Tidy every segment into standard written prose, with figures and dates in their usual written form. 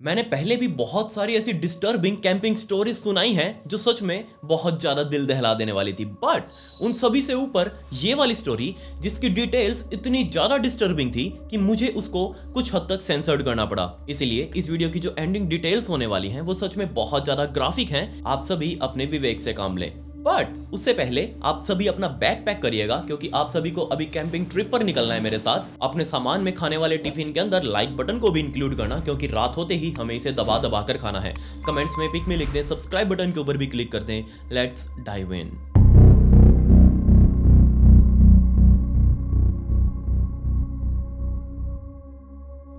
मैंने पहले भी बहुत सारी ऐसी डिस्टर्बिंग कैंपिंग स्टोरीज सुनाई हैं जो सच में बहुत ज़्यादा दिल दहला देने वाली थी, बट उन सभी से ऊपर ये वाली स्टोरी जिसकी डिटेल्स इतनी ज़्यादा डिस्टर्बिंग थी कि मुझे उसको कुछ हद तक सेंसर्ड करना पड़ा। इसीलिए इस वीडियो की जो एंडिंग डिटेल्स होने वाली हैं वो सच में बहुत ज़्यादा ग्राफिक हैं। आप सभी अपने विवेक से काम लें। बट उससे पहले आप सभी अपना बैग पैक करिएगा, क्योंकि आप सभी को अभी कैंपिंग ट्रिप पर निकलना है मेरे साथ। अपने सामान में खाने वाले टिफिन के अंदर लाइक बटन को भी इंक्लूड करना, क्योंकि रात होते ही हमें इसे दबा दबा कर खाना है। कमेंट्स में पिक में लिख दें, सब्सक्राइब बटन के ऊपर भी क्लिक कर दें। Let's dive in.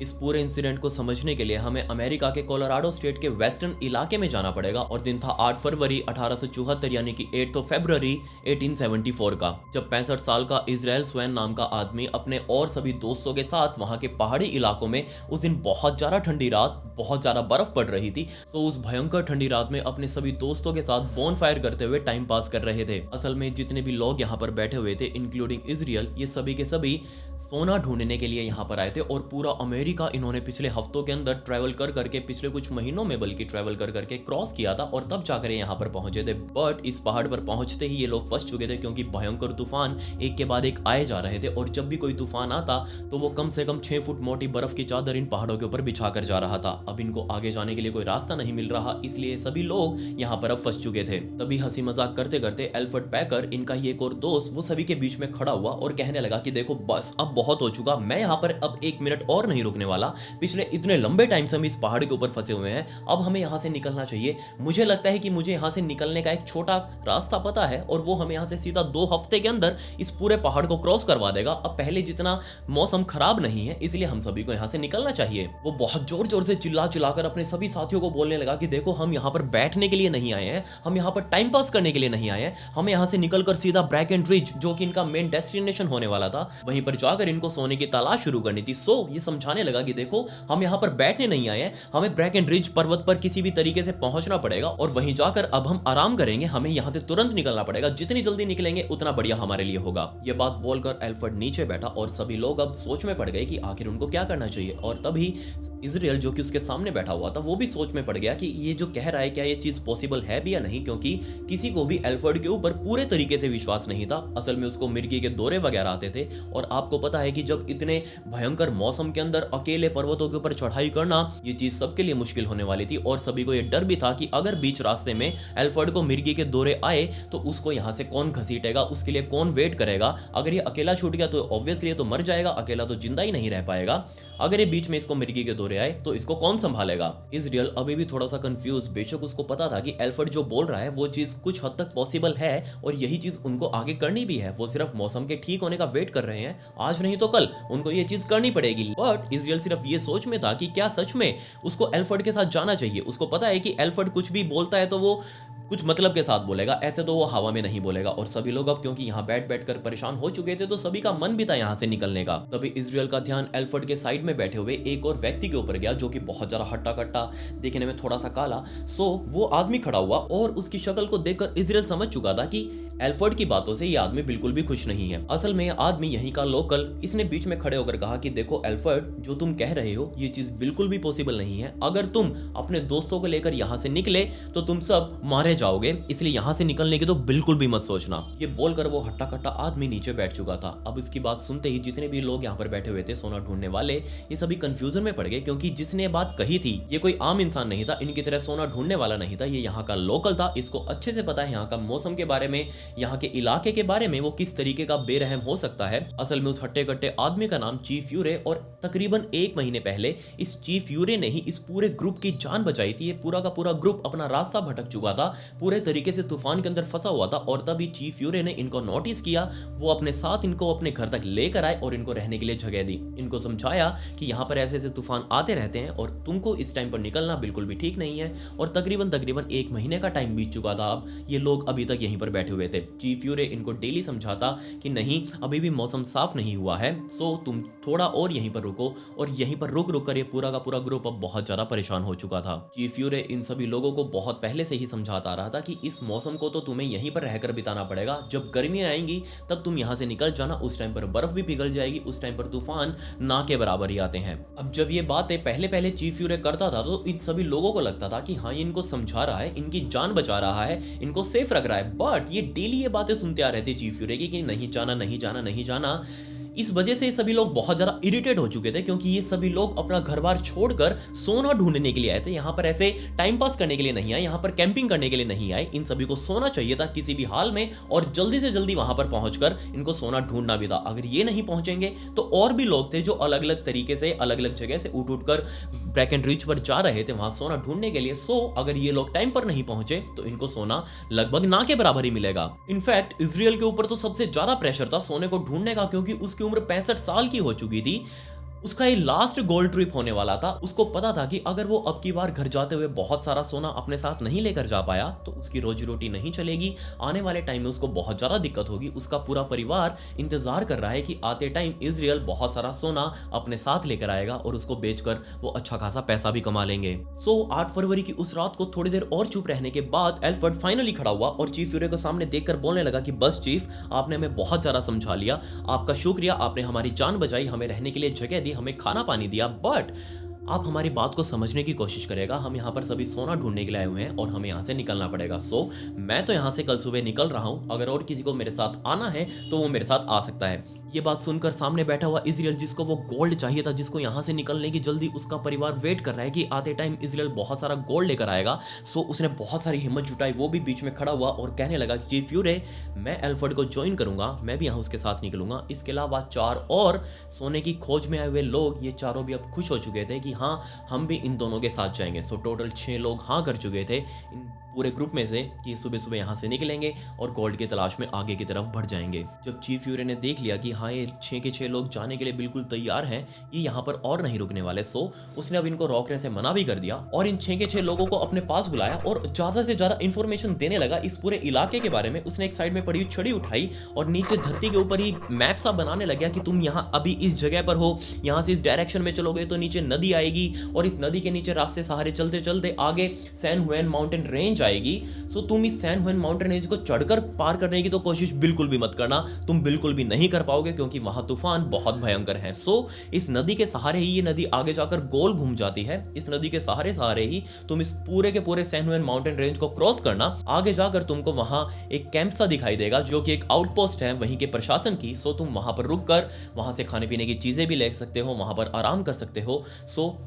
इस पूरे इंसिडेंट को समझने के लिए हमें अमेरिका के कोलोराडो स्टेट के वेस्टर्न इलाके में जाना पड़ेगा और दिन था 8 फरवरी 1874 यानी कि 8 फरवरी 1874 का, जब 65 साल का इजराइल स्वैन नाम का आदमी अपने और सभी दोस्तों के साथ वहां के पहाड़ी इलाकों में, उस दिन बहुत ज्यादा ठंडी रात, बहुत ज्यादा बर्फ पड़ रही थी, तो उस भयंकर ठंडी रात में अपने सभी दोस्तों के साथ बोन फायर करते हुए टाइम पास कर रहे थे। असल में जितने भी लोग यहाँ पर बैठे हुए थे इंक्लूडिंग इजराइल, ये सभी के सभी सोना ढूंढने के लिए यहाँ पर आए थे और पूरा अमेरिका इन्होंने पिछले हफ्तों के अंदर ट्रैवल कर करके, पिछले कुछ महीनों में बल्कि ट्रैवल कर करके क्रॉस किया था और तब जाकर यहाँ पर पहुंचे थे। बट इस पहाड़ पर पहुंचते ही ये लोग फंस चुके थे, क्योंकि भयंकर तूफान एक के बाद एक आए जा रहे थे और जब भी कोई तूफान आता तो वो कम से कम 6 फुट मोटी बर्फ की चादर इन पहाड़ों के ऊपर बिछा कर जा रहा था। अब इनको आगे जाने के लिए कोई रास्ता नहीं मिल रहा, इसलिए सभी लोग यहाँ पर अब फंस चुके थे। तभी हंसी मजाक करते करते एल्फ्रेड पैकर, इनका ही एक और दोस्त, वो सभी के बीच में खड़ा हुआ और कहने लगा कि देखो बस अब बहुत हो चुका, मैं यहाँ पर अब 1 मिनट और नहीं रुकने वाला। पिछले इतने लंबे टाइम से हम इस पहाड़ के ऊपर फंसे हुए हैं, अब हमें यहाँ से निकलना चाहिए। मुझे लगता है कि मुझे यहाँ से निकलने का एक छोटा रास्ता पता है और वो हमें यहाँ से सीधा 2 हफ्ते के अंदर इस पूरे पहाड़ को क्रॉस करवा देगा। अब पहले जितना मौसम खराब नहीं है, इसलिए हम सभी को यहाँ से निकलना चाहिए। वो बहुत जोर जोर से चिल्ला चिल्लाकर अपने सभी साथियों को बोलने लगा कि देखो हम यहाँ पर बैठने के लिए नहीं आए हैं, हम यहाँ पर टाइम पास करने के लिए नहीं आए हैं, हमें यहाँ से निकलकर सीधा ब्रैकेन रिज, जो कि इनका मेन डेस्टिनेशन होने वाला था, वहीं पर जाकर इनको सोने की तलाश शुरू करनी थी। सो ये समझाने लगा कि देखो हम यहाँ पर बैठने नहीं आए हैं, हमें ब्रैकेन रिज पर्वत पर किसी भी तरीके से पहुंचना पड़ेगा और वहीं जाकर अब हम आराम करेंगे, हमें यहाँ से तुरंत निकलना पड़ेगा, जितनी जल्दी निकलेंगे उतना बढ़िया हमारे लिए होगा। ये बात बोलकर एल्फ्रेड नीचे बैठा और सभी लोग अब सोच में पड़ गए कि आखिर उनको क्या करना चाहिए। और तभी इजराइल, जो कि उसके सामने बैठा हुआ था, वो भी सोच में पड़ गया कि ये जो कह रहा है क्या ये चीज पॉसिबल है भी या नहीं, क्योंकि किसी को भी एल्फ्रेड के ऊपर पूरे तरीके से विश्वास नहीं था। असल में उसको मिर्गी के दौरे वगैरह आते थे और आपको पता है कि जब इतने भयंकर मौसम के अंदर अकेले पर्वतों के ऊपर चढ़ाई करना, ये चीज सबके लिए मुश्किल होने वाली थी। और सभी को ये डर भी था कि अगर बीच रास्ते में एल्फ्रेड को मिर्गी के दौरे आए तो उसको यहाँ से कौन घसीटेगा, उसके लिए कौन वेट करेगा। अगर ये अकेला छूट गया तो ऑब्वियसली तो मर जाएगा, अकेला तो जिंदा ही नहीं रह पाएगा। अगर ये बीच में इसको मिर्गी के दौरे आए तो इसको कौन संभालेगा। इजराइल अभी भी थोड़ा सा कंफ्यूज, बेशक उसको पता था कि एल्फ्रेड जो बोल रहा है वो चीज कुछ हद तक पॉसिबल है और यही चीज उनको आगे करनी भी है। वो सिर्फ मौसम के ठीक होने का वेट कर रहे हैं, आज नहीं तो कल उनको ये चीज करनी पड़ेगी। बट इजराइल सिर्फ ये सोच में था कि क्या सच में उसको एल्फ्रेड के साथ जाना चाहिए। उसको पता है कि एल्फ्रेड कुछ भी बोलता है तो वो कुछ मतलब के साथ बोलेगा, ऐसे तो वो हवा में नहीं बोलेगा। और सभी लोग अब क्योंकि यहाँ बैठ बैठ कर परेशान हो चुके थे तो सभी का मन भी था यहाँ से निकलने का। तभी इजराइल का ध्यान एल्फ्रेड के साइड में बैठे हुए एक और व्यक्ति के ऊपर गया, जो कि बहुत ज्यादा हट्टा कट्टा, देखने में थोड़ा सा काला। सो वो आदमी खड़ा हुआ और उसकी शक्ल को देखकर इजराइल समझ चुका था कि एल्फ्रेड की बातों से ये आदमी बिल्कुल भी खुश नहीं है। असल में ये आदमी यहीं का लोकल, इसने बीच में खड़े होकर कहा कि देखो एल्फ्रेड, जो तुम कह रहे हो ये चीज बिल्कुल भी पॉसिबल नहीं है। अगर तुम अपने दोस्तों को लेकर यहाँ से निकले तो तुम सब मारे जाओगे, इसलिए यहाँ से निकलने की तो बिल्कुल भी मत सोचना। ये बोलकर वो हट्टा कट्टा आदमी नीचे बैठ चुका था। अब इसकी बात सुनते ही जितने भी लोग यहाँ पर बैठे हुए थे सोना ढूंढने वाले, ये सभी कंफ्यूजन में पड़ गए, क्योंकि जिसने बात कही थी ये कोई आम इंसान नहीं था, इनकी तरह सोना ढूंढने वाला नहीं था, ये यहाँ का लोकल था। इसको अच्छे से पता है यहाँ का मौसम के बारे में, यहाँ के इलाके के बारे में, वो किस तरीके का बेरहम हो सकता है। असल में उस हट्टे कट्टे आदमी का नाम चीफ यूरे, और तकरीबन 1 महीने पहले इस चीफ यूरे ने ही इस पूरे ग्रुप की जान बचाई थी। ये पूरा का पूरा ग्रुप अपना रास्ता भटक चुका था, पूरे तरीके से तूफान के अंदर फंसा हुआ था और तभी चीफ यूरे ने इनको नोटिस किया। वो अपने साथ इनको अपने घर तक लेकर आए और इनको रहने के लिए जगह दी। इनको समझाया कि यहाँ पर ऐसे ऐसे तूफान आते रहते हैं और तुमको इस टाइम पर निकलना बिल्कुल भी ठीक नहीं है। और तकरीबन 1 महीने का टाइम बीत चुका था, अब ये लोग अभी तक यहीं पर बैठे हुए थे। थे। चीफ यूरे इनको डेली समझाता कि नहीं, अभी भी मौसम साफ नहीं हुआ है, सो तुम थोड़ा और यहीं पर रुको, और यहीं पर रुक रुक कर ये पूरा का पूरा ग्रुप अब बहुत ज्यादा परेशान हो चुका था। चीफ यूरे इन सभी लोगों को बहुत पहले से ही समझाता रहा था कि इस मौसम को तो तुम्हें यहीं पर रहकर बिताना पड़ेगा, जब गर्मियां आएंगी तब तुम यहाँ से निकल जाना, उस टाइम पर बर्फ भी पिघल जाएगी, उस टाइम पर तूफान ना के बराबर ही आते हैं। अब जब ये बातें पहले पहले चीफ यूरे करता था तो इन सभी लोगों को लगता था कि हाँ, ये इनको समझा रहा है, इनकी जान बचा रहा है, इनको सेफ रख रहा है, बट ये डेली ये बातें सुनते आ रहे थे चीफ यूरे की कि नहीं जाना, नहीं जाना, नहीं जाना। इस वजह से सभी लोग बहुत ज्यादा इरिटेट हो चुके थे, क्योंकि ये सभी लोग अपना घर बार छोड़कर सोना ढूंढने के लिए आए थे। यहाँ पर ऐसे टाइम पास करने के लिए नहीं आए, यहाँ पर कैंपिंग करने के लिए नहीं आए। इन सभी को सोना चाहिए था किसी भी हाल में, और जल्दी से जल्दी वहां पर पहुंचकर इनको सोना ढूंढना भी था। अगर ये नहीं पहुंचेंगे तो और भी लोग थे जो अलग अलग तरीके से अलग अलग जगह से उठ उठकर ब्रैकन रिज पर जा रहे थे वहां सोना ढूंढने के लिए। सो अगर ये लोग टाइम पर नहीं पहुंचे तो इनको सोना लगभग ना के बराबर ही मिलेगा। इनफैक्ट इजराइल के ऊपर तो सबसे ज्यादा प्रेशर था सोने को ढूंढने का, क्योंकि उसकी उम्र 65 साल की हो चुकी थी। उसका ये लास्ट गोल्ड ट्रिप होने वाला था। उसको पता था कि अगर वो अब की बार घर जाते हुए बहुत सारा सोना अपने साथ नहीं लेकर जा पाया तो उसकी रोजी रोटी नहीं चलेगी, आने वाले टाइम में उसको बहुत ज्यादा दिक्कत होगी। उसका पूरा परिवार इंतजार कर रहा है कि आते टाइम इजराइल बहुत सारा सोना अपने साथ लेकर आएगा और उसको बेचकर वो अच्छा खासा पैसा भी कमा लेंगे। 8 फरवरी की उस रात को थोड़ी देर और चुप रहने के बाद एल्फ्रेड फाइनली खड़ा हुआ और चीफ यूरे को सामने देखकर बोलने लगा कि बस चीफ, आपने हमें बहुत ज्यादा समझा लिया, आपका शुक्रिया, आपने हमारी जान बचाई, हमें रहने के लिए जगह दी, हमें खाना पानी दिया, बट आप हमारी बात को समझने की कोशिश करेगा। हम यहाँ पर सभी सोना ढूंढने के लिए आए हुए हैं और हमें यहाँ से निकलना पड़ेगा। मैं तो यहाँ से कल सुबह निकल रहा हूँ, अगर और किसी को मेरे साथ आना है तो वो मेरे साथ आ सकता है। ये बात सुनकर सामने बैठा हुआ इजराइल, जिसको वो गोल्ड चाहिए था, जिसको यहाँ से निकलने की जल्दी उसका परिवार वेट कर रहा है कि आते टाइम इजराइल बहुत सारा गोल्ड लेकर आएगा, उसने बहुत सारी हिम्मत जुटाई। वो भी बीच में खड़ा हुआ और कहने लगा चीफ यूरे, मैं एल्फ्रेड को ज्वाइन करूंगा, मैं भी यहाँ उसके साथ निकलूंगा। इसके अलावा 4 और सोने की खोज में आए हुए लोग, ये चारों भी अब खुश हो चुके थे कि हाँ, हम भी इन दोनों के साथ जाएंगे। टोटल 6 लोग हाँ कर चुके थे इन पूरे ग्रुप में से कि सुबह सुबह यहाँ से निकलेंगे और गोल्ड की तलाश में आगे की तरफ बढ़ जाएंगे। जब चीफ यूरे ने देख लिया कि हाँ, ये 6 के 6 लोग जाने के लिए बिल्कुल तैयार हैं, ये यहाँ पर और नहीं रुकने वाले, उसने अब इनको रोकने से मना भी कर दिया और इन 6 के 6 लोगों को अपने पास बुलाया और ज्यादा से ज्यादा इंफॉर्मेशन देने लगा इस पूरे इलाके के बारे में। उसने एक साइड में पड़ी हुई छड़ी उठाई और नीचे धरती के ऊपर ही मैप सा बनाने लग गया कि तुम यहाँ अभी इस जगह पर हो, यहाँ से इस डायरेक्शन में चलोगे तो नीचे नदी आएगी और इस नदी के नीचे रास्ते सहारे चलते चलते आगे सैन हुएन माउंटेन रेंज आएगी। तुम इस सैन हुएन माउंटेन रेंज को चढ़कर पार करने की तो कोशिश बिल्कुल भी मत करना, तुम बिल्कुल भी नहीं कर पाओगे क्योंकि वहां तूफान बहुत भयंकर है। इस नदी के सहारे ही ये नदी आगे जाकर गोल घूम जाती है। इस नदी के सहारे सहारे ही तुम इस पूरे के पूरे सैन हुएन माउंटेन रेंज को क्रॉस करना। आगे जाकर तुमको वहां एक कैंप सा दिखाई देगा जो कि एक आउटपोस्ट है वहीं के प्रशासन की। तुम वहां पर रुककर वहां से खाने पीने की चीजें भी ले सकते हो, वहां पर आराम कर सकते हो।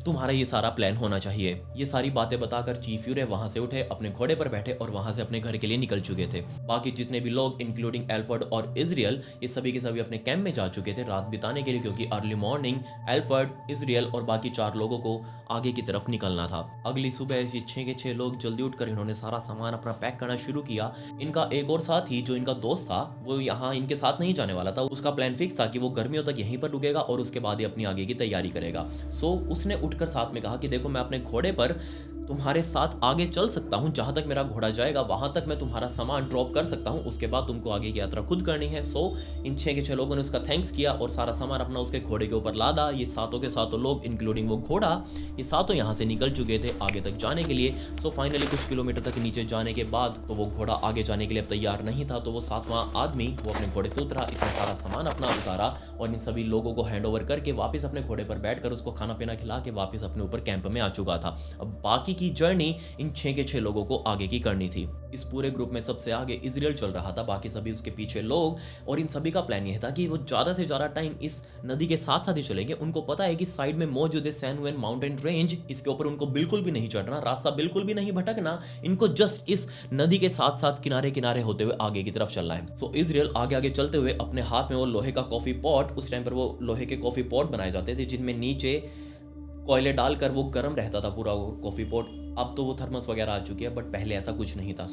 तुम्हारा ये सारा प्लान होना चाहिए। ये सारी बातें बताकर चीफ यूरे वहां से उठे, अपने घोड़े पर बैठे और वहां से अपने घर के लिए निकल चुके थे। बाकी जितने भी लोग इंक्लूडिंग एल्फ्रेड और इजराइल, ये सभी के सभी अपने कैंप में जा चुके थे रात बिताने के लिए, क्योंकि अर्ली मॉर्निंग एल्फ्रेड, इजराइल और बाकी 4 लोगों को आगे की तरफ निकलना था। अगली सुबह ये 6 के 6 लोग जल्दी उठकर इन्होंने सारा सामान अपना पैक करना शुरू किया। इनका एक और साथी जो इनका दोस्त था वो यहाँ इनके साथ नहीं जाने वाला था। उसका प्लान फिक्स था कि वो गर्मियों तक यहीं पर रुकेगा और उसके बाद ही अपनी आगे की तैयारी करेगा। उसने उठकर साथ में कहा कि देखो, मैं अपने घोड़े पर तुम्हारे साथ आगे चल सकता हूं, जहां तक मेरा घोड़ा जाएगा वहां तक मैं तुम्हारा सामान ड्रॉप कर सकता हूं, उसके बाद तुमको आगे की यात्रा खुद करनी है। इन 6 के 6 लोगों ने उसका थैंक्स किया और सारा सामान अपना उसके घोड़े के ऊपर लादा। ये सातों के सातों लोग इंक्लूडिंग वो घोड़ा, ये सातों यहाँ से निकल चुके थे आगे तक जाने के लिए। फाइनली कुछ किलोमीटर तक नीचे जाने के बाद तो वो घोड़ा आगे जाने के लिए अब तैयार नहीं था, तो वो 7वां आदमी वो अपने घोड़े से उतरा, इसने सारा सामान अपना उतारा और इन सभी लोगों को हैंड ओवर करके वापस अपने घोड़े पर बैठकर उसको खाना पीना खिला के वापस अपने ऊपर कैंप में आ चुका था। अब बाकी की जर्नी इन 6 के 6 लोगों को आगे की करनी थी। इस पूरे ग्रुप में सबसे आगे इजराइल चल रहा था, बाकी सभी उसके पीछे लोग, और इन सभी का प्लान यह था कि वो ज्यादा से ज्यादा टाइम इस नदी के साथ साथ ही चलेंगे। उनको पता है कि साइड में मौजूद है सैन हुएन माउंटेन रेंज, इसके ऊपर उनको बिल्कुल भी नहीं चढ़ना, रास्ता बिल्कुल भी नहीं भटकना, इनको जस्ट इस नदी के साथ साथ किनारे किनारे होते हुए आगे की तरफ चलना है। इजराइल आगे आगे चलते हुए अपने हाथ में वो लोहे का कॉफी पॉट, उस टाइम पर वो लोहे के कॉफी पॉट बनाए जाते थे जिनमें नीचे कोयले डालकर वो गर्म रहता था पूरा कॉफी पॉट। अब तो वो थर्मस वगैरह आ चुकी है, बट पहले ऐसा कुछ नहीं था।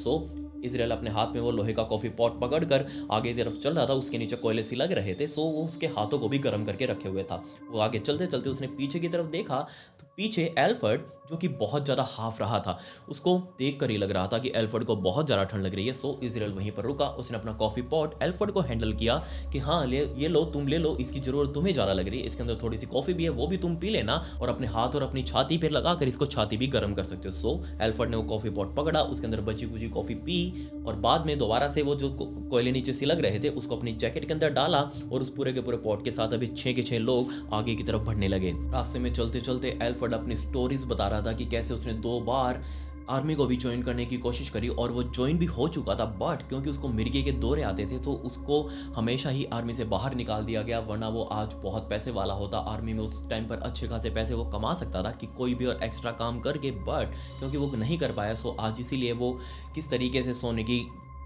इजराइल अपने हाथ में वो लोहे का कॉफी पॉट पकड़कर आगे की तरफ चल रहा था। उसके नीचे कोयले सी लग रहे थे, वो उसके हाथों को भी गर्म करके रखे हुए था। वो आगे चलते चलते उसने पीछे की तरफ देखा, तो पीछे एल्फर्ड, जो कि बहुत ज़्यादा हाफ रहा था, उसको देख कर ही लग रहा था कि एल्फर्ड को बहुत ज़्यादा ठंड लग रही है। सो इजराइल वहीं पर रुका, उसने अपना कॉफ़ी पॉट एल्फर्ड को हैंडल किया कि हाँ ये लो, तुम ले लो, इसकी ज़रूरत तुम्हें ज़्यादा लग रही है, इसके अंदर थोड़ी सी कॉफ़ी भी है, वो भी तुम पी लेना, और अपने हाथ और अपनी छाती पर लगाकर इसको छाती भी गर्म कर सकते हो। सो एल्फर्ड ने वो कॉफ़ी पॉट पकड़ा, उसके अंदर बची कुची कॉफ़ी पी, और बाद में दोबारा से वो जो कोयले नीचे से लग रहे थे उसको अपनी जैकेट के अंदर डाला, और उस पूरे के पूरे पॉट के साथ अभी 6 के 6 लोग आगे की तरफ बढ़ने लगे। रास्ते में चलते चलते एल्फर्ड अपनी स्टोरीज बता रहा था कि कैसे उसने 2 बार आर्मी को भी ज्वाइन करने की कोशिश करी और वो ज्वाइन भी हो चुका था, बट क्योंकि उसको मिर्गी के दौरे आते थे तो उसको हमेशा ही आर्मी से बाहर निकाल दिया गया, वरना वो आज बहुत पैसे वाला होता। आर्मी में उस टाइम पर अच्छे खासे पैसे वो कमा सकता था कि कोई भी और एक्स्ट्रा काम करके, बट क्योंकि वो नहीं कर पाया, सो आज इसीलिए वो किस तरीके से सोने की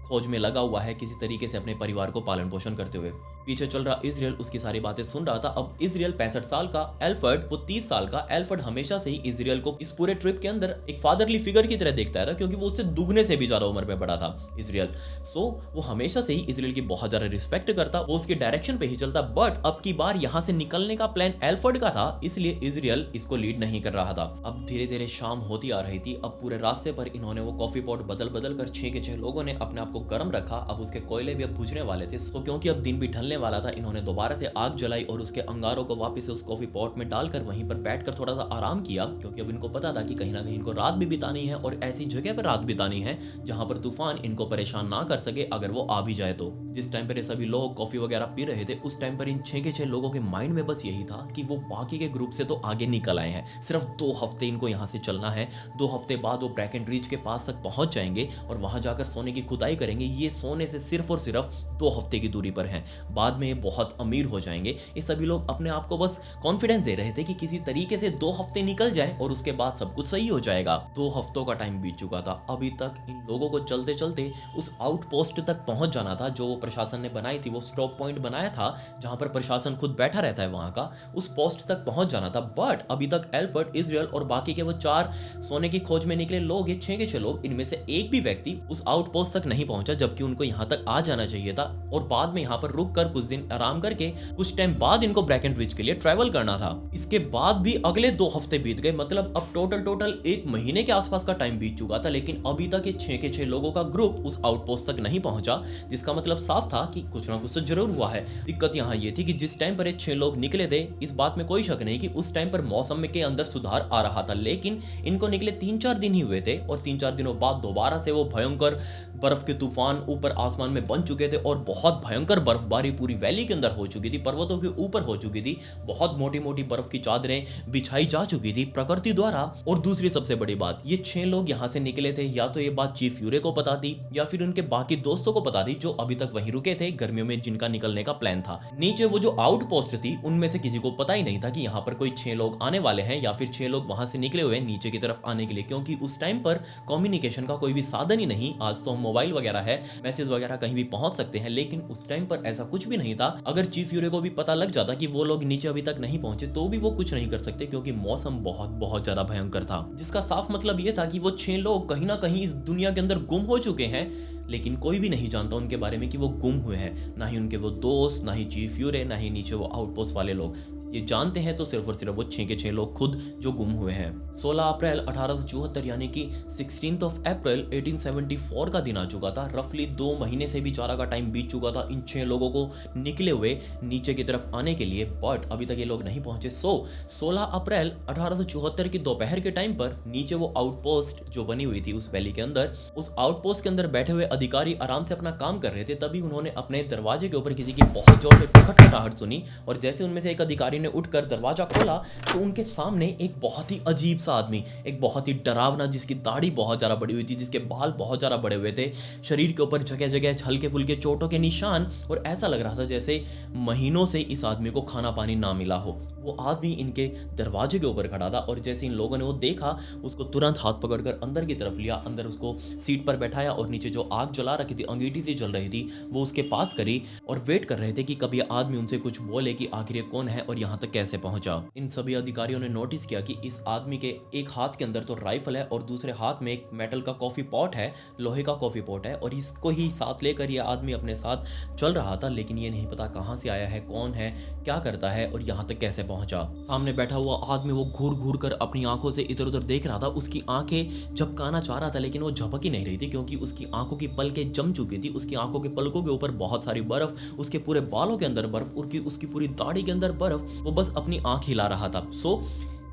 खोज में लगा हुआ है, किसी तरीके से अपने परिवार को पालन पोषण करते हुए। पीछे चल रहा इजराइल उसकी सारी बातें सुन रहा था। अब इजराइल 65 साल का, एल्फर्ड वो 30 साल का। एल्फर्ड हमेशा से ही इजराइल को इस पूरे ट्रिप के अंदर एक फादरली फिगर की तरह देखता था, क्योंकि वो उससे दुगने से भी ज्यादा उम्र में बड़ा था इजराइल। सो वो हमेशा से ही इजराइल की बहुत ज्यादा रिस्पेक्ट करता, वो उसके डायरेक्शन पे ही चलता। बट अब की बार यहाँ से निकलने का प्लान एल्फर्ड का था, इसलिए इजराइल इसको लीड नहीं कर रहा था। अब धीरे धीरे शाम होती आ रही थी। अब पूरे रास्ते पर इन्होंने वो कॉफी पॉट बदल बदल कर 6 के 6 लोगों ने अपने आप को गर्म रखा। अब उसके कोयले भी अब बुझने वाले थे, तो क्योंकि अब दिन भी ढलने वाला था, इन्होंने दोबारा से आग जलाई और उसके अंगारों को वापस से उस कॉफी पॉट में डालकर वहीं पर बैठकर थोड़ा सा आराम किया, क्योंकि अब इनको पता था कि कहीं ना कहीं इनको रात भी बितानी है और ऐसी जगह पर रात बितानी है जहां पर तूफान इनको परेशान ना कर सके अगर वो आ भी जाए तो। जिस टाइम पर ये सभी लोग कॉफी वगैरह पी रहे थे, उस टाइम पर इन 6 के 6 लोगों के माइंड में बस यही था कि वो बाकी के ग्रुप से तो आगे निकल आए हैं, सिर्फ 2 हफ्ते इनको यहाँ से चलना है। 2 हफ्ते बाद वो ब्रैकेन रिज के पास तक पहुंच जाएंगे और वहां जाकर सोने की खुदाई करेंगे। ये सोने से सिर्फ और सिर्फ 2 हफ्ते की दूरी पर हैं। बाद में ये बहुत अमीर हो जाएंगे। ये सभी लोग अपने आप को बस कॉन्फिडेंस दे रहे थे कि किसी तरीके से 2 हफ्ते निकल जाए और उसके बाद सब कुछ सही हो जाएगा। 2 हफ्तों का टाइम बीत चुका था। अभी तक इन लोगों को चलते चलते उस आउटपोस्ट तक पहुंच जाना था जो प्रशासन ने बनाई थी। वो स्टॉप पॉइंट बनाया था जहां पर प्रशासन खुद बैठा रहता है, वहां का उस पोस्ट तक पहुंच जाना था। बट अभी तक एल्फर्ड, इजराइल और बाकी के वो 4 सोने की खोज में निकले लोग, ये 6 के 6 लोग, इनमें से एक भी व्यक्ति उस आउटपोस्ट तक नहीं पहुंचा, जबकि उनको यहां तक आ जाना चाहिए था। और बाद में यहां पर रुक कर कुछ दिन आराम करके कुछ टाइम बाद इनको ब्रैकेन रिज के लिए ट्रैवल करना था। इसके बाद भी अगले 2 हफ्ते बीत गए, मतलब अब टोटल 1 महीने के आसपास का टाइम बीत चुका था। लेकिन अभी तक ये 6 के 6 लोगों का ग्रुप उस आउटपोस्ट तक नहीं पहुंचा, जिसका मतलब साफ था कि कुछ ना कुछ तो जरूर हुआ है। दिक्कत यहाँ ये थी कि जिस टाइम पर ये 6 लोग निकले थे, इस बात में कोई शक नहीं कि उस टाइम पर मौसम के अंदर सुधार आ रहा था, लेकिन इनको निकले 3-4 दिन ही हुए थे और 3-4 दिनों बाद दोबारा से वो भयंकर बर्फ के तूफान ऊपर आसमान में बन चुके थे और बहुत भयंकर बर्फबारी पूरी वैली के अंदर हो चुकी थी, पर्वतों के ऊपर हो चुकी थी। बहुत मोटी मोटी बर्फ की चादरें बिछाई जा चुकी थी प्रकृति द्वारा। और दूसरी सबसे बड़ी बात, ये 6 लोग यहाँ से निकले थे, या तो ये बात चीफ यूरे को पता थी या फिर उनके बाकी दोस्तों को पता थी जो अभी तक वहीं रुके थे गर्मियों में, जिनका निकलने का प्लान था। नीचे वो जो आउटपोस्ट थी उनमें से किसी को पता ही नहीं था कि यहाँ पर कोई 6 लोग आने वाले हैं या फिर 6 लोग वहां से निकले हुए नीचे की तरफ आने के लिए, क्योंकि उस टाइम पर कम्युनिकेशन का कोई भी साधन ही नहीं। आज तो मोबाइल वगैरह है, मैसेज वगैरह कहीं भी पहुंच सकते हैं, लेकिन उस टाइम पर ऐसा कुछ भी नहीं था। अगर चीफ यूरे को भी पता लग जाता कि वो लोग नीचे अभी तक नहीं पहुंचे तो भी वो कुछ नहीं कर सकते, क्योंकि मौसम बहुत ज्यादा भयंकर था। जिसका साफ मतलब ये था कि वो 6 लोग कहीं ना कहीं इस दुनिया के अंदर गुम हो चुके हैं, लेकिन कोई भी नहीं जानता उनके बारे में कि वो गुम हुए हैं। ना ही उनके वो दोस्त, ना ही चीफ यूरे, ना ही नीचे वो आउटपोस्ट वाले लोग। ये जानते हैं तो सिर्फ और सिर्फ वो 6 के 6 लोग खुद जो गुम हुए हैं। 16 अप्रैल 1874 यानी कि 16 अप्रैल 1874 का दिन आ चुका था। रफली 2 महीने से भी ज़्यादा का टाइम बीत चुका था इन 6 लोगों को निकले हुए नीचे की तरफ आने के लिए, बट अभी तक ये लोग नहीं पहुंचे। 16 अप्रैल 1874 की दोपहर के टाइम पर नीचे वो आउटपोस्ट जो बनी हुई थी उस वैली के अंदर, उस आउटपोस्ट के अंदर बैठे हुए अधिकारी आराम से अपना काम कर रहे थे। तभी उन्होंने अपने दरवाजे के ऊपर किसी की बहुत जोर से खटखटाहट सुनी, और जैसे उनमें से एक अधिकारी ने उठकर दरवाजा खोला तो उनके सामने एक बहुत ही अजीब सा आदमी, एक बहुत ही डरावना, जिसकी दाढ़ी बहुत ज्यादा बड़ी हुई थी, जिसके बाल बहुत ज्यादा बड़े हुए थे, शरीर के ऊपर जगह जगह हल्के फुल्के चोटों के निशान, और ऐसा लग रहा था जैसे महीनों से इस आदमी को खाना पानी ना मिला हो। वो आदमी इनके दरवाजे के ऊपर खड़ा था, और जैसे इन लोगों ने वो देखा, उसको तुरंत हाथ पकड़कर अंदर की तरफ लिया, अंदर उसको सीट पर बैठाया और नीचे जो आग जला रखी थी, अंगीठी से जल रही थी, वो उसके पास करी और वेट कर रहे थे कि कभी आदमी उनसे कुछ बोले कि आखिर ये कौन है और यहाँ यहाँ तक कैसे पहुंचा। इन सभी अधिकारियों ने नोटिस किया कि इस आदमी के एक हाथ के अंदर तो राइफल है और दूसरे हाथ में एक मेटल का कॉफी पॉट है, लोहे का कॉफी पॉट है, और इसको ही साथ लेकर ये आदमी अपने साथ चल रहा था। लेकिन ये नहीं पता कहाँ से आया है, कौन है, क्या करता है और यहाँ तक कैसे पहुंचा। सामने बैठा हुआ आदमी वो घूर घूर कर अपनी आंखों से इधर उधर देख रहा था। उसकी आंखें झपकाना चाह रहा था लेकिन वो झपक ही नहीं रही थी, क्योंकि उसकी आंखों की पलकें जम चुकी थी। उसकी आंखों के पलकों के ऊपर बहुत सारी बर्फ, उसके पूरे बालों के अंदर बर्फ, उसकी पूरी दाढ़ी के अंदर बर्फ। वो बस अपनी आंख हिला रहा था।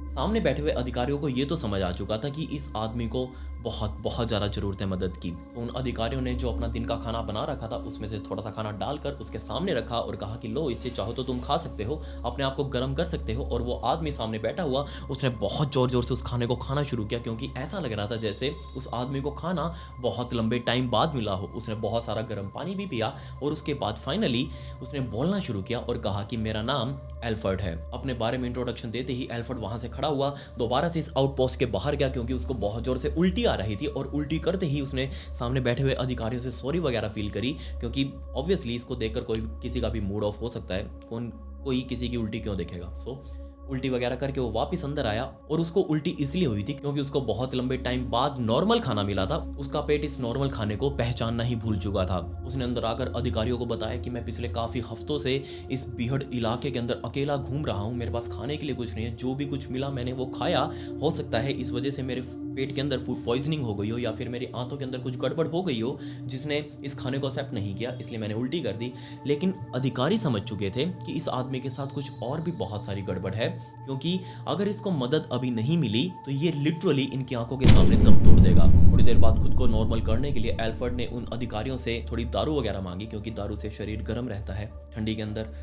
सामने बैठे हुए अधिकारियों को ये तो समझ आ चुका था कि इस आदमी को बहुत ज़्यादा ज़रूरत है मदद की। तो उन अधिकारियों ने जो अपना दिन का खाना बना रखा था उसमें से थोड़ा सा खाना डालकर उसके सामने रखा और कहा कि लो, इससे चाहो तो तुम खा सकते हो, अपने आप को गर्म कर सकते हो। और वो आदमी सामने बैठा हुआ, उसने बहुत ज़ोर ज़ोर से उस खाने को खाना शुरू किया, क्योंकि ऐसा लग रहा था जैसे उस आदमी को खाना बहुत लंबे टाइम बाद मिला हो। उसने बहुत सारा गर्म पानी भी पिया और उसके बाद फाइनली उसने बोलना शुरू किया और कहा कि मेरा नाम एल्फर्ड है। अपने बारे में इंट्रोडक्शन देते ही एल्फर्ड वहाँ से खड़ा हुआ, दोबारा से इस आउटपोस्ट के बाहर गया, क्योंकि उसको बहुत ज़ोर से उल्टी आ रही थी। और उल्टी करते ही उसने सामने बैठे हुए अधिकारियों से सॉरी वगैरह फील करी, क्योंकि ऑब्वियसली इसको देखकर कोई किसी का भी मूड ऑफ हो सकता है। कोई किसी की उल्टी क्यों देखेगा। उल्टी वगैरह करके वो वापस अंदर आया और उसको उल्टी इसलिए हुई थी क्योंकि उसको बहुत लंबे टाइम बाद नॉर्मल खाना मिला था। उसका पेट इस नॉर्मल खाने को पहचानना ही भूल चुका था। उसने अंदर आकर अधिकारियों को बताया कि मैं पिछले काफ़ी हफ्तों से इस बीहड़ इलाके के अंदर अकेला घूम रहा हूँ, मेरे पास खाने के लिए कुछ नहीं है, जो भी कुछ मिला मैंने वो खाया। हो सकता है इस वजह से मेरे पेट के अंदर फूड पॉइजनिंग हो गई हो या फिर मेरी आंतों के अंदर कुछ गड़बड़ हो गई हो जिसने इस खाने को एक्सेप्ट नहीं किया, इसलिए मैंने उल्टी कर दी। लेकिन अधिकारी समझ चुके थे कि इस आदमी के साथ कुछ और भी बहुत सारी गड़बड़ है, क्योंकि अगर इसको मदद अभी नहीं मिली तो ये लिटरली इनकी आंखों के सामने दम तोड़ देगा। थोड़ी देर बाद खुद को नॉर्मल करने के लिए एल्फर्ड ने उन अधिकारियों से थोड़ी दारू वगैरह मांगी, क्योंकि दारू से शरीर गर्म रहता है। ठंडी के अंदर,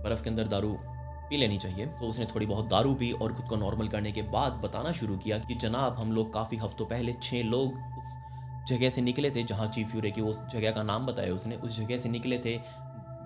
बर्फ के अंदर दारू पी लेनी चाहिए। तो उसने थोड़ी बहुत दारू पी और खुद को नॉर्मल करने के बाद बताना शुरू किया कि जनाब, हम लोग काफ़ी हफ्तों पहले 6 लोग उस जगह से निकले थे जहाँ चीफ यूरे की, उस जगह का नाम बताया उसने, उस जगह से निकले थे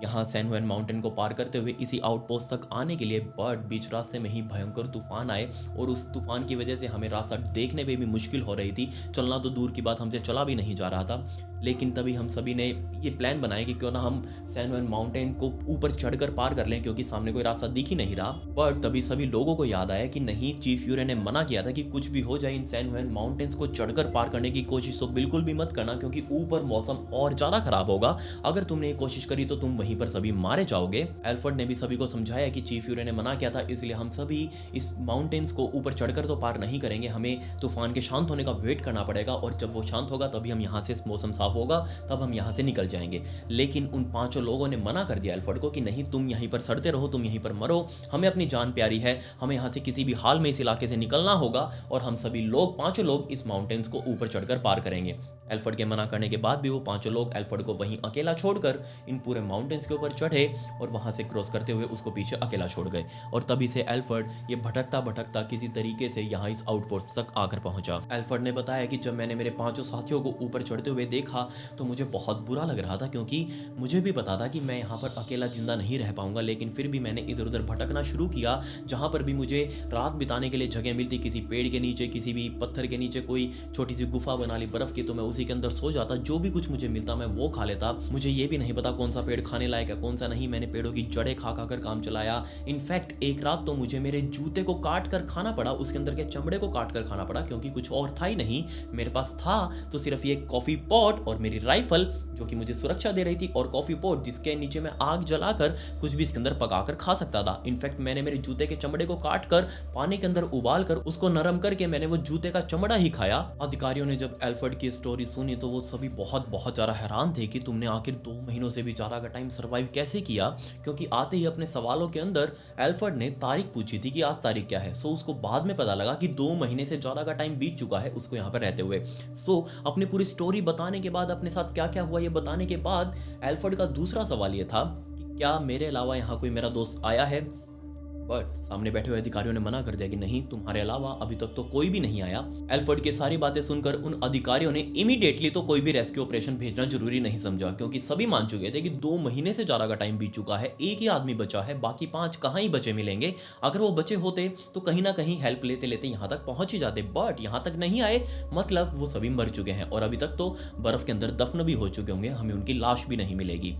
यहाँ सैन हुएन माउंटेन को पार करते हुए इसी आउटपोस्ट तक आने के लिए। बट बीच रास्ते में ही भयंकर तूफान आए और उस तूफान की वजह से हमें रास्ता देखने में भी मुश्किल हो रही थी। चलना तो दूर की बात, हमसे चला भी नहीं जा रहा था। लेकिन तभी हम सभी ने ये प्लान बनाया कि क्यों ना हम सैन हुएन माउंटेन को ऊपर चढ़कर पार कर लें, क्योंकि सामने कोई रास्ता दिख ही नहीं रहा। बट तभी सभी लोगों को याद आया कि नहीं, चीफ यूरे ने मना किया था कि कुछ भी हो जाए इन सैन हुएन माउंटेन्स को चढ़कर पार करने की कोशिश तो बिल्कुल भी मत करना, क्योंकि ऊपर मौसम और ज़्यादा खराब होगा। अगर तुमने ये कोशिश करी तो तुम वहीं पर सभी मारे जाओगे। एल्फर्ड ने भी सभी को समझाया कि चीफ यूरे ने मना किया था, इसलिए हम सभी इस माउंटेन्स को ऊपर चढ़कर तो पार नहीं करेंगे, हमें तूफान के शांत होने का वेट करना पड़ेगा और जब वो शांत होगा तभी हम यहाँ से, मौसम साफ होगा तब हम यहाँ से निकल जाएंगे। लेकिन उन 5 लोगों ने मना कर दिया एल्फर्ड को कि नहीं, तुम यहीं पर सड़ते रहो, तुम यहीं पर मरो, हमें अपनी जान प्यारी है, हमें यहाँ से किसी भी हाल में इस इलाके से निकलना होगा और हम सभी लोग 5 लोग इस माउंटेन्स को ऊपर चढ़कर पार करेंगे। एल्फर्ड के मना करने के बाद भी वो 5 लोग एल्फर्ड को वहीं अकेला छोड़कर इन पूरे माउंटेन्स के ऊपर चढ़े और वहां से क्रॉस करते हुए उसको पीछे अकेला छोड़ गए। और तभी से एल्फर्ड ये भटकता भटकता किसी तरीके से यहाँ इस आउटपोस्ट तक आकर पहुंचा। एल्फर्ड ने बताया कि जब मैंने मेरे 5 साथियों को ऊपर चढ़ते हुए देखा तो मुझे बहुत बुरा लग रहा था, क्योंकि मुझे भी पता था कि मैं यहाँ पर अकेला जिंदा नहीं रह पाऊंगा। लेकिन फिर भी मैंने इधर उधर भटकना शुरू किया, जहाँ पर भी मुझे रात बिताने के लिए जगह मिलती, किसी पेड़ के नीचे, किसी भी पत्थर के नीचे कोई छोटी सी गुफा बना ली बर्फ की, तो मैं उसी के अंदर सो जाता। जो भी कुछ मुझे मिलता मैं वो खा लेता। मुझे ये भी नहीं पता कौन सा पेड़ खाने लायक है कौन सा नहीं, मैंने पेड़ों की जड़ें खा खा कर काम चलाया। इनफैक्ट एक रात तो मुझे मेरे जूते को काट कर खाना पड़ा, उसके अंदर के चमड़े को काट कर खाना पड़ा, क्योंकि कुछ और था ही नहीं। मेरे पास था तो सिर्फ ये कॉफी पॉट और मेरी राइफल जो कि मुझे सुरक्षा दे रही थी, और कॉफी पॉट जिसके नीचे मैं आग जलाकर कुछ भी इसके अंदर पकाकर खा सकता था। इनफैक्ट मैंने मेरे जूते के चमड़े को काट कर पानी के अंदर उबाल कर उसको नरम करके मैंने वो जूते का चमड़ा ही खाया। अधिकारियों ने जब एल्फर्ड की स्टोरी सुनी तो वो सभी बहुत ज्यादा हैरान थे कि तुमने आखिर 2 महीनों से भी ज्यादा का टाइम सर्वाइव कैसे किया, क्योंकि आते ही अपने सवालों के अंदर एल्फर्ड ने तारीख पूछी थी कि आज तारीख क्या है। सो उसको बाद में पता लगा कि 2 महीने से ज्यादा का टाइम बीत चुका है उसको यहाँ पर रहते हुए। सो अपनी पूरी स्टोरी बताने के बाद, अपने साथ क्या क्या हुआ ये बताने के बाद, एल्फर्ड का दूसरा सवाल ये था कि क्या मेरे अलावा यहाँ कोई मेरा दोस्त आया है। बट सामने बैठे हुए अधिकारियों ने मना कर दिया कि नहीं, तुम्हारे अलावा अभी तक तो कोई भी नहीं आया। एल्फर्ड की सारी बातें सुनकर उन अधिकारियों ने इमीडिएटली तो कोई भी रेस्क्यू ऑपरेशन भेजना जरूरी नहीं समझा, क्योंकि सभी मान चुके थे कि 2 महीने से ज्यादा का टाइम बीत चुका है, एक ही आदमी बचा है, बाकी 5 कहाँ ही बचे मिलेंगे। अगर वो बचे होते तो कहीं ना कहीं हेल्प लेते लेते यहाँ तक पहुंच ही जाते, बट यहाँ तक नहीं आए, मतलब वो सभी मर चुके हैं और अभी तक तो बर्फ के अंदर दफन भी हो चुके होंगे, हमें उनकी लाश भी नहीं मिलेगी।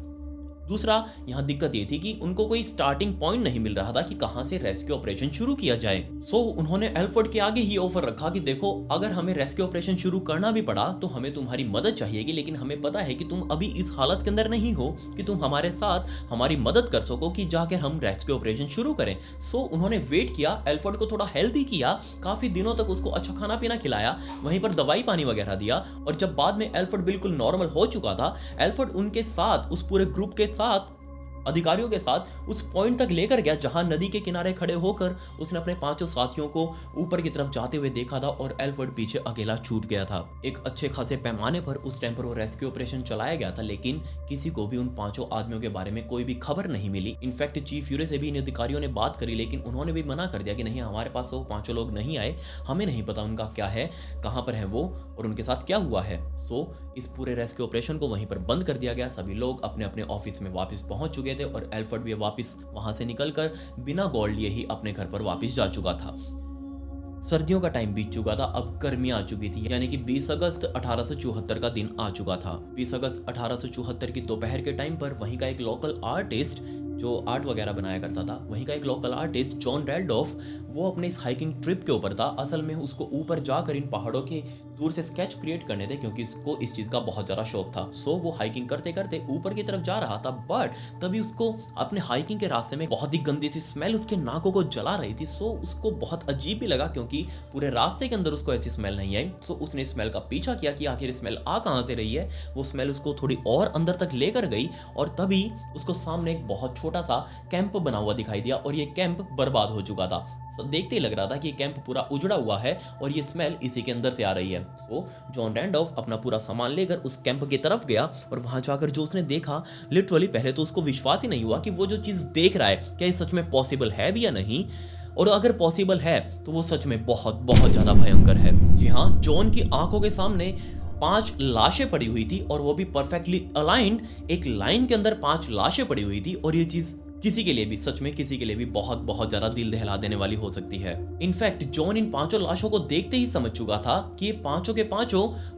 दूसरा यहाँ दिक्कत ये थी कि उनको कोई स्टार्टिंग पॉइंट नहीं मिल रहा था कि कहां से रेस्क्यू ऑपरेशन शुरू किया जाए। सो उन्होंने एल्फर्ड के आगे ही ऑफर रखा कि देखो, अगर हमें रेस्क्यू ऑपरेशन शुरू करना भी पड़ा तो हमें तुम्हारी मदद चाहिएगी, लेकिन हमें पता है कि तुम अभी इस हालत के अंदर नहीं हो कि तुम हमारे साथ हमारी मदद कर सको कि जाकर हम रेस्क्यू ऑपरेशन शुरू करें। सो उन्होंने वेट किया, एल्फर्ड को थोड़ा हेल्दी किया, काफी दिनों तक उसको अच्छा खाना पीना खिलाया, वहीं पर दवाई पानी वगैरह दिया। और जब बाद में एल्फर्ड बिल्कुल नॉर्मल हो चुका था, एल्फर्ड उनके साथ, उस पूरे ग्रुप के साथ, अधिकारियों के साथ उस पॉइंट तक लेकर गया जहां नदी के किनारे खड़े होकर उसने अपने 5 साथियों को ऊपर की तरफ जाते हुए देखा था और एल्फर्ड पीछे अकेला छूट गया था। एक अच्छे खासे पैमाने पर उस टाइम पर वो रेस्क्यू ऑपरेशन चलाया गया था, लेकिन किसी को भी उन 5 आदमियों के बारे में कोई भी खबर नहीं मिली। इनफैक्ट चीफ यूरे से भी इन अधिकारियों ने बात करी, लेकिन उन्होंने भी मना कर दिया कि नहीं, हमारे पास वो 5 लोग नहीं आए, हमें नहीं पता उनका क्या है, कहां पर है वो और उनके साथ क्या हुआ है। सो इस पूरे रेस्क्यू ऑपरेशन को वहीं पर बंद कर दिया गया। सभी लोग अपने अपने ऑफिस में वापस पहुंच चुके थे और एल्फर्ड भी वापस वहां से निकलकर बिना गोल्ड लिए ही अपने घर पर वापस जा चुका था। सर्दियों का टाइम बीत चुका था, अब गर्मियां आ चुकी थी, यानी कि 20 अगस्त 1874 का दिन आ चुका था। 20 अगस्त 1874 की दोपहर के टाइम पर वहीं का एक लोकल आर्टिस्ट जो आर्ट वगैरह बनाया करता था, वहीं का एक लोकल आर्टिस्ट जॉन रैंडोल्फ, वो अपने इस हाइकिंग ट्रिप के ऊपर था। असल में उसको ऊपर जाकर इन पहाड़ों के दूर से स्केच क्रिएट करने थे, क्योंकि इसको इस चीज का बहुत ज्यादा शौक था। सो वो हाइकिंग करते करते ऊपर की तरफ जा रहा था, बट तभी उसको अपने हाइकिंग के रास्ते में बहुत ही गंदी सी स्मेल उसके नाकों को जला रही थी। सो उसको बहुत अजीब भी लगा, क्योंकि पूरे रास्ते के अंदर उसको ऐसी स्मेल नहीं आई। सो उसने स्मेल का पीछा किया कि आखिर स्मेल आ कहां से रही है। वो स्मेल उसको थोड़ी और अंदर तक लेकर गई और तभी उसको सामने एक बहुत छोटा सा कैंप बना हुआ दिखाई दिया और ये कैंप बर्बाद हो चुका था। देखते ही लग रहा था कि कैंप पूरा उजड़ा हुआ है और ये स्मेल इसी के अंदर से आ रही है। सो जॉन रैंडोल्फ अपना पूरा सामान लेकर उस कैंप की तरफ गया और वहां जाकर जो उसने देखा, लिटरली पहले तो उसको विश्वास ही नहीं हुआ कि वो जो चीज देख रहा है क्या ये सच में पॉसिबल है भी या नहीं, और अगर पॉसिबल है तो वो सच में बहुत बहुत ज्यादा भयंकर है। जी हाँ, जॉन की आंखों के सामने 5 लाशें पड़ी हुई थी और वो भी परफेक्टली अलाइंड एक लाइन के अंदर 5 लाशें पड़ी हुई थी। और ये चीज किसी के लिए भी, सच में किसी के लिए भी बहुत बहुत ज्यादा दिल दहला देने वाली हो सकती है। इनफैक्ट जॉन इन 5 लाशों को देखते ही समझ चुका था कि ये 5 के 5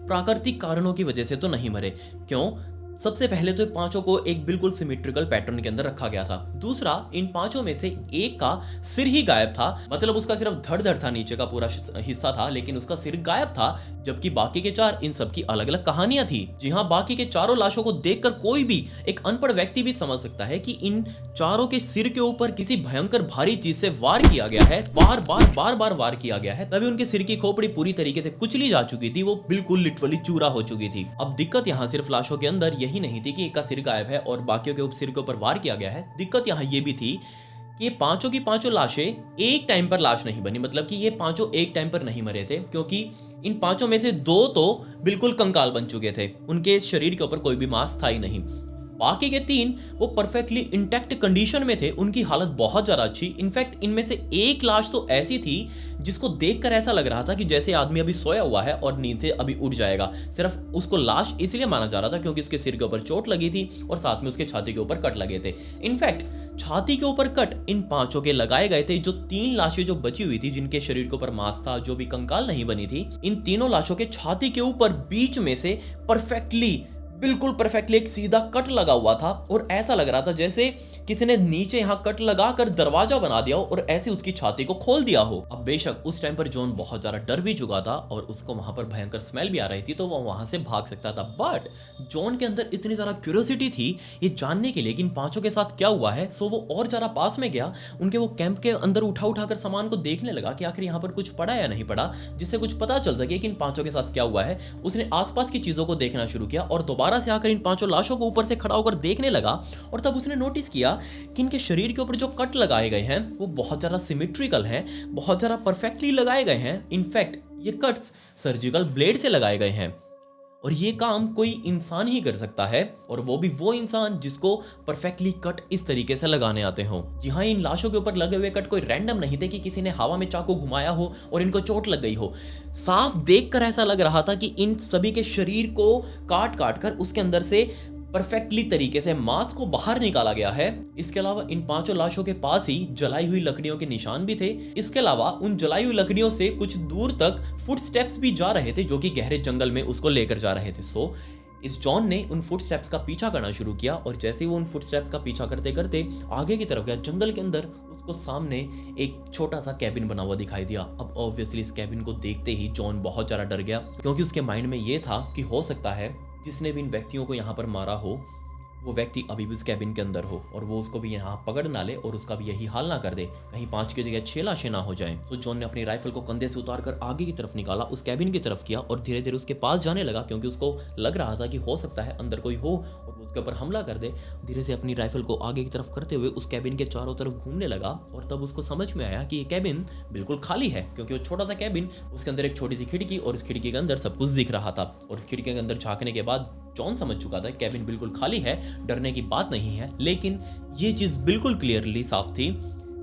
प्राकृतिक कारणों की वजह से तो नहीं मरे। क्यों? सबसे पहले तो 5 को एक बिल्कुल सिमेट्रिकल पैटर्न के अंदर रखा गया था। दूसरा, इन 5 में से एक का सिर ही गायब था, मतलब उसका सिर्फ धड़ था, नीचे का पूरा हिस्सा था लेकिन उसका सिर गायब था, जबकि बाकी के 4 इन सब की अलग अलग कहानियां थी। जी हाँ, बाकी के 4 लाशों को देखकर कोई भी, एक अनपढ़ व्यक्ति भी समझ सकता है कि इन 4 के सिर के ऊपर किसी भयंकर भारी चीज से वार किया गया है, बार बार वार किया गया है। तभी उनके सिर की खोपड़ी पूरी तरीके से कुचली जा चुकी थी, वो बिल्कुल लिटरली चूरा हो चुकी थी। अब दिक्कत यहाँ सिर्फ लाशों के अंदर यही नहीं थी कि एक का सिर गायब है और बाकियों के सिर के ऊपर वार किया गया है। दिक्कत यहाँ ये भी थी कि ये 5 की 5 लाशें एक टाइम पर लाश नहीं बनी, मतलब कि ये 5 एक टाइम पर नहीं मरे थे, क्योंकि इन 5 में से 2 तो बिल्कुल कंकाल बन चुके थे, उनके शरीर के ऊपर कोई भी मांस था ही नहीं। बाकी के 3 वो परफेक्टली इंटैक्ट कंडीशन में थे, उनकी हालत बहुत ज्यादा अच्छी। इनफैक्ट इनमें से एक लाश तो ऐसी थी जिसको देखकर ऐसा लग रहा था कि जैसे आदमी अभी सोया हुआ है और नींद से अभी उठ जाएगा। सिर्फ उसको लाश इसलिए माना जा रहा था क्योंकि उसके सिर के ऊपर चोट लगी थी और साथ में उसके छाती के ऊपर कट लगे थे। इनफैक्ट छाती के ऊपर कट इन 5 के लगाए गए थे। जो 3 लाशें जो बची हुई थी, जिनके शरीर के ऊपर मांस था, जो भी कंकाल नहीं बनी थी, इन तीनों लाशों के छाती के ऊपर बीच में से बिल्कुल परफेक्टली एक सीधा कट लगा हुआ था और ऐसा लग रहा था जैसे किसी ने नीचे यहाँ कट लगाकर दरवाजा बना दिया हो और ऐसे उसकी छाती को खोल दिया हो। अब बेशक उस टाइम पर जॉन बहुत ज्यादा डर भी चुका था और उसको वहां पर भयंकर स्मेल भी आ रही थी, तो वो वहां से भाग सकता था। बट जॉन के अंदर इतनी ज्यादा क्यूरियोसिटी थी ये जानने के लिए कि इन 5 के साथ क्या हुआ है, सो वो और ज्यादा पास में गया, उनके वो कैंप के अंदर उठाकर सामान को देखने लगा कि आखिर यहाँ पर कुछ पड़ा या नहीं पड़ा, जिससे कुछ पता चल सके कि इन 5 के साथ क्या हुआ है। उसने आसपास की चीजों को देखना शुरू किया और दोबारा से आकर इन 5 लाशों को ऊपर से खड़ा होकर देखने लगा और तब उसने नोटिस किया कि इनके शरीर के ऊपर जो कट लगाए गए हैं वो बहुत ज्यादा सिमेट्रिकल हैं, बहुत ज्यादा परफेक्टली लगाए गए हैं। इनफैक्ट ये कट्स सर्जिकल ब्लेड से लगाए गए हैं और ये काम कोई इंसान ही कर सकता है, और वो भी वो इंसान जिसको परफेक्टली कट इस तरीके से लगाने आते हो। जी हाँ, इन लाशों के ऊपर लगे हुए कट कोई रैंडम नहीं थे कि किसी ने हवा में चाकू घुमाया हो और इनको चोट लग गई हो। साफ देखकर ऐसा लग रहा था कि इन सभी के शरीर को काट कर उसके अंदर से परफेक्टली तरीके से मांस को बाहर निकाला गया है। इसके अलावा इन 5 लाशों के पास ही जलाई हुई लकड़ियों के निशान भी थे। इसके अलावा उन जलाई हुई लकड़ियों से कुछ दूर तक फुटस्टेप्स भी जा रहे थे जो कि गहरे जंगल में उसको लेकर जा रहे थे। सो इस जॉन ने उन फुटस्टेप्स का पीछा करना शुरू किया और जैसे ही वो उन फुटस्टेप्स का पीछा करते करते आगे की तरफ गया जंगल के अंदर, उसको सामने एक छोटा सा कैबिन बना हुआ दिखाई दिया। अब ऑब्वियसली इस कैबिन को देखते ही जॉन बहुत ज़्यादा डर गया, क्योंकि उसके माइंड में ये था कि हो सकता है जिसने भी इन व्यक्तियों को यहाँ पर मारा हो वो व्यक्ति अभी भी उस कैबिन के अंदर हो और वो उसको भी यहाँ पकड़ ना ले और उसका भी यही हाल ना कर दे, कहीं 5 की जगह 6 लाशें ना हो जाएं। सो जॉन ने अपनी राइफल को कंधे से उतार कर आगे की तरफ निकाला, उस कैबिन की तरफ किया और धीरे धीरे उसके पास जाने लगा, क्योंकि उसको लग रहा था कि हो सकता है अंदर कोई हो और वो उसके ऊपर हमला कर दे। धीरे से अपनी राइफल को आगे की तरफ करते हुए उस कैबिन के चारों तरफ घूमने लगा और तब उसको समझ में आया कि ये कैबिन बिल्कुल खाली है, क्योंकि वो छोटा सा कैबिन, उसके अंदर एक छोटी सी खिड़की और उस खिड़की के अंदर सब कुछ दिख रहा था। और उस खिड़की के अंदर झांकने के बाद जॉन समझ चुका था कैबिन बिल्कुल खाली है, डरने की बात नहीं है। लेकिन ये चीज बिल्कुल क्लियरली साफ थी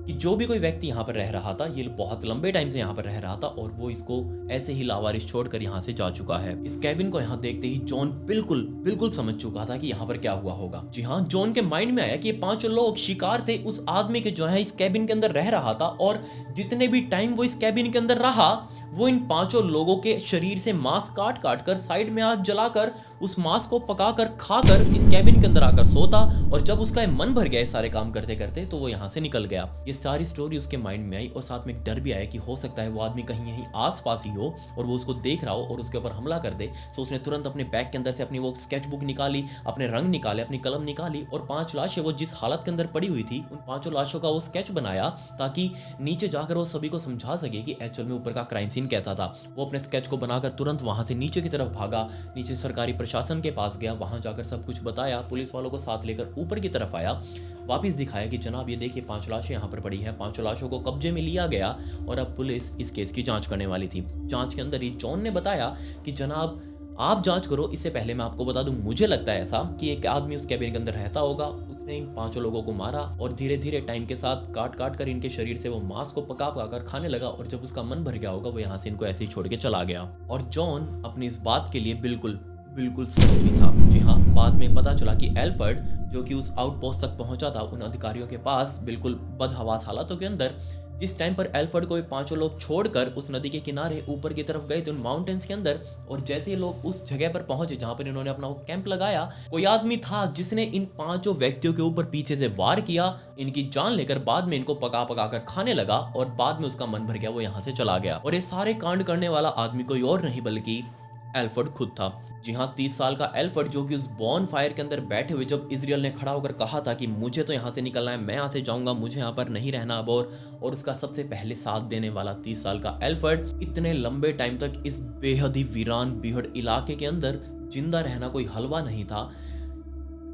कि जो भी कोई व्यक्ति यहाँ पर रह रहा था, ये बहुत लंबे टाइम से यहाँ पर रह रहा था और वो इसको ऐसे ही लावारिस छोड़कर यहाँ से जा चुका है। इस कैबिन को यहाँ देखते ही जॉन बिल्कुल समझ चुका था कि यहाँ पर क्या हुआ होगा। जी हाँ, जॉन के माइंड में आया कि ये 5 लोग शिकार थे उस आदमी के जो है इस कैबिन के अंदर रह रहा था, और जितने भी टाइम वो इस कैबिन के अंदर रहा वो इन 5 लोगों के शरीर से मांस काट कर साइड में आग जलाकर उस मांस को पकाकर खाकर इस कैबिन के अंदर आकर सोता, और जब उसका मन भर गया सारे काम करते करते तो वो यहाँ से निकल गया। ये सारी स्टोरी उसके माइंड में आई और साथ में एक डर भी आया कि हो सकता है वो आदमी कहीं यहीं आस-पास ही हो और वो उसको देख रहा हो और उसके ऊपर हमला कर दे। सो उसने तुरंत अपने बैग के अंदर से अपनी वो स्केच बुक निकाली, अपने रंग निकाले, अपनी कलम निकाली और 5 लाशें वो जिस हालत के अंदर पड़ी हुई थी उन 5 लाशों का वो स्केच बनाया, ताकि नीचे जाकर वो सभी को समझा सके कि एक्चुअल में ऊपर का क्राइम सीन कैसा था। वो अपने स्केच को बनाकर तुरंत वहां से नीचे की तरफ भागा, नीचे सरकारी प्रशासन के पास गया, वहां जाकर सब कुछ बताया, पुलिस वालों को साथ लेकर ऊपर की तरफ आया, वापस दिखाया कि जनाब ये देखिए 5 लाशें यहाँ पर पड़ी है। 5 लाशों को कब्जे में लिया गया और अब पुलिस इस केस की जांच करने वाली थी। जांच के अंदर ही जॉन ने बताया कि जनाब आप जांच करो, इससे पहले मैं आपको बता दूं, मुझे लगता है ऐसा कि एक आदमी उस कैबिन के अंदर रहता होगा, उसने इन 5 लोगों को मारा और धीरे धीरे टाइम के साथ काट कर इनके शरीर से वो मांस को पका कर खाने लगा, और जब उसका मन भर गया होगा वो यहाँ से इनको ऐसे ही छोड़ के चला गया। और जॉन अपनी इस बात के लिए बिल्कुल सही भी था। जी हाँ, बाद में पता चला कि एल्फर्ड जो कि उस आउटपोस्ट तक पहुंचा था उन अधिकारियों के पास बिल्कुल बदहवास हालातों के अंदर, जिस टाइम पर एल्फर्ड को 5 लोग छोड़कर उस नदी के किनारे ऊपर की तरफ गए थे उन माउंटेन्स के अंदर, और जैसे ये लोग उस जगह पर पहुंचे जहां पर इन्होंने अपना वो कैंप लगाया, कोई आदमी था जिसने इन 5 व्यक्तियों के ऊपर पीछे से वार किया, इनकी जान लेकर बाद में इनको पका कर खाने लगा और बाद में उसका मन भर गया, वो यहाँ से चला गया। और ये सारे कांड करने वाला आदमी कोई और नहीं बल्कि एल्फर्ड खुद था। जी हाँ, 30 साल का एल्फर्ड जो कि उस बॉन फायर के अंदर बैठे हुए जब इजराइल ने खड़ा होकर कहा था कि मुझे तो यहाँ से निकलना है, मैं यहाँ से जाऊंगा, मुझे यहाँ पर नहीं रहना अब, और उसका सबसे पहले साथ देने वाला 30 साल का एल्फर्ड इतने लंबे टाइम तक इस बेहद ही वीरान बीहड़ इलाके के अंदर जिंदा रहना कोई हलवा नहीं था,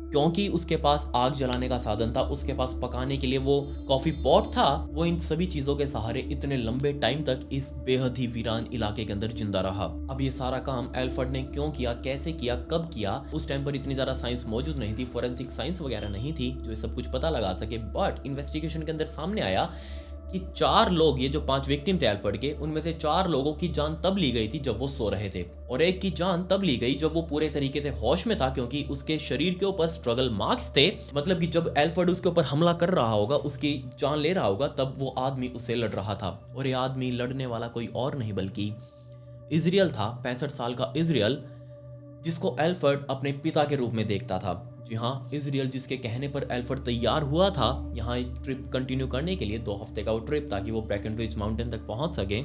क्योंकि उसके पास आग जलाने का साधन था, उसके पास पकाने के लिए वो कॉफी पॉट था। वो इन सभी चीजों के सहारे इतने लंबे टाइम तक इस बेहद ही वीरान इलाके के अंदर जिंदा रहा। अब ये सारा काम एल्फर्ड ने क्यों किया, कैसे किया, कब किया, उस टाइम पर इतनी ज्यादा साइंस मौजूद नहीं थी, फोरेंसिक साइंस वगैरह नहीं थी जो ये सब कुछ पता लगा सके। बट इन्वेस्टिगेशन के अंदर सामने आया कि 4 लोग, ये जो 5 विक्टिम थे एल्फर्ड के, उनमें से 4 लोगों की जान तब ली गई थी जब वो सो रहे थे, और एक की जान तब ली गई जब वो पूरे तरीके से होश में था, क्योंकि उसके शरीर के ऊपर स्ट्रगल मार्क्स थे। मतलब कि जब एल्फर्ड उसके ऊपर हमला कर रहा होगा, उसकी जान ले रहा होगा, तब वो आदमी उससे लड़ रहा था। और ये आदमी लड़ने वाला कोई और नहीं बल्कि इजराइल था, 65 साल का इजराइल, जिसको एल्फर्ड अपने पिता के रूप में देखता था। जी हाँ, इजराइल जिसके कहने पर एल्फर्ड तैयार हुआ था यहाँ एक ट्रिप कंटिन्यू करने के लिए, 2 हफ्ते का वो ट्रिप, ताकि वो ब्रेकनरिज माउंटेन तक पहुंच सके।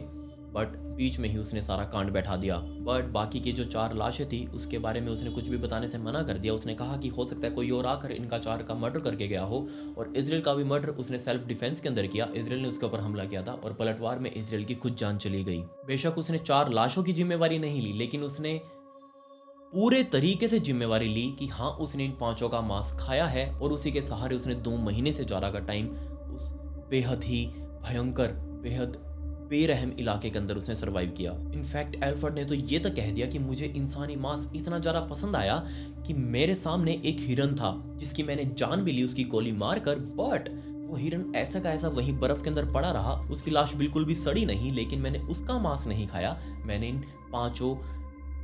बट बीच में ही उसने सारा कांड बैठा दिया। बट बाकी की जो 4 लाशें थी उसके बारे में उसने कुछ भी बताने से मना कर दिया। उसने कहा कि हो सकता है कोई और आकर इनका 4 का मर्डर करके गया हो, और इजराइल का भी मर्डर उसने सेल्फ डिफेंस के अंदर किया। इजराइल ने उसके ऊपर हमला किया था और पलटवार में इजराइल की खुद जान चली गई। बेशक उसने 4 लाशों की जिम्मेवारी नहीं ली, लेकिन उसने पूरे तरीके से जिम्मेवारी ली कि हाँ, उसने इन 5 का मांस खाया है, और उसी के सहारे उसने 2 महीने से ज्यादा का टाइम उस बेहद ही भयंकर, बेहद बेरहम इलाके के अंदर उसने सर्वाइव किया। इनफैक्ट एल्फर्ड ने तो ये तक कह दिया कि मुझे इंसानी मांस इतना ज्यादा पसंद आया कि मेरे सामने एक हिरन था जिसकी मैंने जान भी ली उसकी गोली मारकर, बट वो हिरन ऐसा का ऐसा वहीं बर्फ के अंदर पड़ा रहा, उसकी लाश बिल्कुल भी सड़ी नहीं, लेकिन मैंने उसका मांस नहीं खाया, मैंने इन 5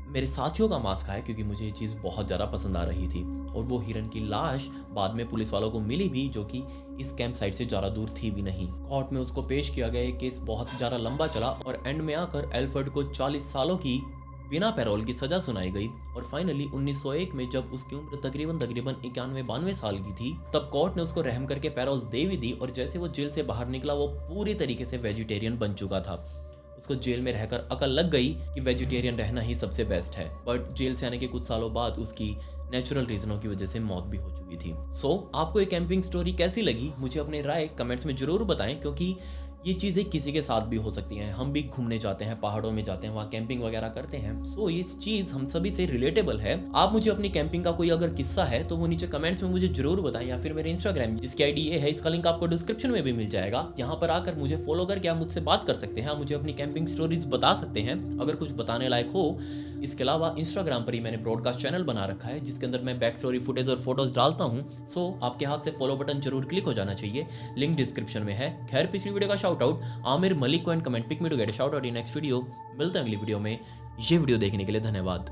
मेरे साथियों का मांस खाया, क्योंकि मुझे ये चीज़ बहुत ज़्यादा पसंद आ रही थी। और वो हिरन की लाश बाद में पुलिस वालों को मिली भी, जो कि इस कैंप साइट से ज़्यादा दूर थी भी नहीं। कोर्ट में उसको पेश किया गया। केस बहुत ज़्यादा लंबा चला और एंड में आकर एल्फर्ड को 40 सालों की बिना पैरोल की सजा सुनाई गई और फाइनली 1901 में जब उसकी उम्र तकरीबन 91-92 साल की थी, तब कोर्ट ने उसको रहम करके पैरोल दे भी दी और जैसे वो जेल से बाहर निकला वो पूरी तरीके से वेजिटेरियन बन चुका था। उसको जेल में रहकर अकल लग गई कि वेजिटेरियन रहना ही सबसे बेस्ट है। बट जेल से आने के कुछ सालों बाद उसकी नेचुरल रीजनों की वजह से मौत भी हो चुकी थी। आपको ये कैंपिंग स्टोरी कैसी लगी? मुझे अपनी राय कमेंट्स में जरूर बताएं, क्योंकि ये चीज़ें किसी के साथ भी हो सकती हैं। हम भी घूमने जाते हैं, पहाड़ों में जाते हैं, वहाँ कैंपिंग वगैरह करते हैं। ये चीज़ हम सभी से रिलेटेबल है। आप मुझे अपनी कैंपिंग का कोई अगर किस्सा है तो वो नीचे कमेंट्स में मुझे जरूर बताएं, या फिर मेरे इंस्टाग्राम जिसकी आईडी ये है, इसका लिंक आपको डिस्क्रिप्शन में भी मिल जाएगा। यहाँ पर आकर मुझे फॉलो करके आप मुझसे बात कर सकते हैं, आप मुझे अपनी कैंपिंग स्टोरीज बता सकते हैं अगर कुछ बताने लायक हो। इसके अलावा इंस्टाग्राम पर ही मैंने ब्रॉडकास्ट चैनल बना रखा है जिसके अंदर मैं बैक स्टोरी फुटेज और फोटोज डालता हूँ। आपके हाथ से फॉलो बटन जरूर क्लिक हो जाना चाहिए, लिंक डिस्क्रिप्शन में है। खैर, पिछली वीडियो का शाउट आउट आमिर मलिक को and comment pick me to get a shout out in next video. मिलते हैं अगली वीडियो में। ये वीडियो देखने के लिए धन्यवाद।